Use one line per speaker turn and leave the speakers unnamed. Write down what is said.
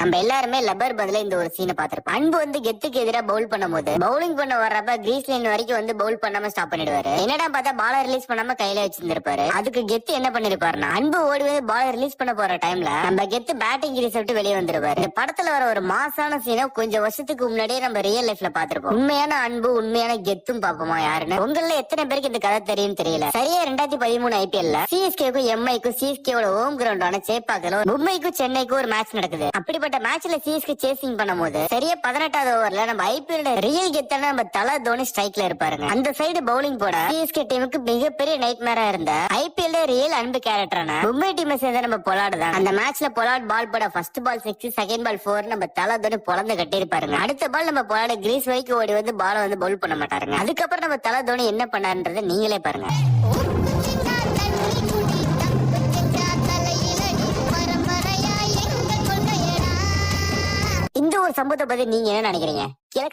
நம்ம எல்லாருமே லப்பர் பதில இந்த ஒரு சீனை பாத்திருப்போம். அன்பு வந்து கெத்துக்கு எதிராக பவுல் பண்ணும்போது பவுலிங் பண்ண வர்றப்ப கிரீஸ் லைன் வரைக்கும் வந்து பவுல் பண்ணாம ஸ்டாப் பண்ணிடுவாரு. என்னடா பார்த்தா பால ரிலீஸ் பண்ணாம கையில வச்சிருந்திருப்பாரு. அதுக்கு கெத்து என்ன பண்ணிருப்பாருன்னா, அன்பு ஓடி வந்து பால ரிலீஸ் பண்ண போற டைம்ல நம்ம கெத்து பேட்டிங் கிரீஸ் விட்டு வெளியே வந்துருவாரு. இந்த படத்துல வர ஒரு மாசான சீனை கொஞ்சம் வருஷத்துக்கு முன்னாடியே நம்ம ரியல் லைஃப்ல பாத்திருப்போம். உண்மையான அன்பு உண்மையான கெத்தும் பாப்போமா யாருன்னு. உங்கள எத்தனை பேருக்கு இந்த கதை தெரியும் தெரியல. சரியா 2013 ஐபிஎல்ல சிஎஸ்கேக்கும் எம்ஐக்கும் சிஎஸ்கேவோட ஹோம் கிரவுண்டான சேப்பாக்கல மும்பைக்கும் சென்னைக்கும் ஒரு மேட்ச் நடக்குது. அப்படிப்பட்ட மேட்ச்ல சிஎஸ்கே சேசிங் பண்ணும்போது சரியா 18வது ஓவர்ல நம்ம ஐபிஎல் ரியல் கெத்தான நம்ம தல தோனி ஸ்ட்ரைக்ல இருப்பாருங்க. அந்த சைடு பவுலிங் போட சிஎஸ்கே டீமுக்கு மிகப்பெரிய நைட் மேரா இருந்த ஐபிஎல் ரியல் அன்பு கேரக்டரான மும்பை டீமை சேர்ந்த நம்ம பொலாட் தான். அந்த மேட்ச்ல பொலாட் பால் போட ஃபர்ஸ்ட் பால் 6, செகண்ட் பால் 4 நம்ம தல தோனி பொழந்து கட்டி இருப்பாருங்க. அடுத்த பால் நம்ம பொலாட் கிரீஸ் வரைக்கும் ஓடி வந்து பால வந்து பவுல் பண்ண மாட்டாருங்க. அதுக்கப்புறம் நம்ம தல தோனி என்ன பண்ணாருன்றதை நீங்களே பாருங்க. இந்த ஒரு சம்பவத்தை பத்தி நீங்க என்ன நினைக்கிறீங்க? கீழே